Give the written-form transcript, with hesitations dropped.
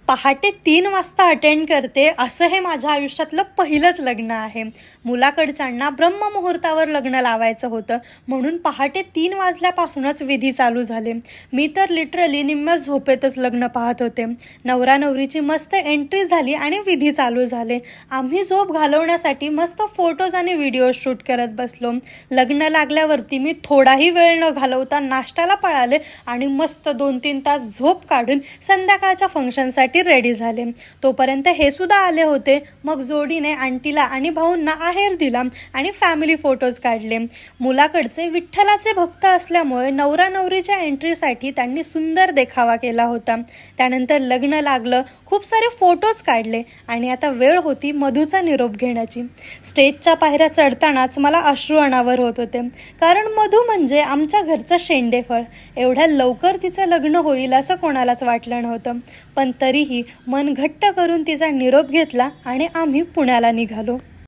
पहाटे 3 वाजता अटेंड करते असं हे माझ्या आयुष्यातलं पहिलंच लग्न आहे. मुलाकडच्यांना ब्रह्ममुहूर्तावर लग्न लावायचं होतं, म्हणून पहाटे 3 वाजल्यापासूनच विधी चालू झाले. मी तर लिटरली निम्म्या झोपेतच लग्न पाहत होते. नवरा नवरीची मस्त एंट्री झाली आणि विधी चालू झाले. आम्ही झोप घालवण्यासाठी मस्त फोटोज आणि व्हिडिओ शूट करत बसलो. लग्न लागल्यावरती मी थोडाही वेळ न घालवता नाश्त्याला पळाले आणि मस्त 2-3 तास झोप काढून संध्याकाळच्या फंक्शनसाठी रेडी झाले. तोपर्यंत हे सुद्धा आले होते. मग जोडीने आंटीला आणि भाऊंना आहेर दिला आणि फॅमिली फोटोज काढले. मुलाकडचे विठ्ठलाचे भक्त असल्यामुळे नवरा नवरीच्या एंट्रीसाठी त्यांनी सुंदर देखावा केला होता. त्यानंतर लग्न लागलं, खूप सारे फोटोज काढले आणि आता वेळ होती मधूचा निरोप घेण्याची. स्टेजच्या पायऱ्या चढतानाच मला अश्रू अनावर होत होते, कारण मधू म्हणजे आमच्या घरचं शेंडेफळ. एवढ्या लवकर तिचं लग्न होईल असं कोणालाच वाटलं नव्हतं, पण तरीही मन घट्ट करून तिचा निरोप घेतला आणि आम्ही पुण्याला निघालो.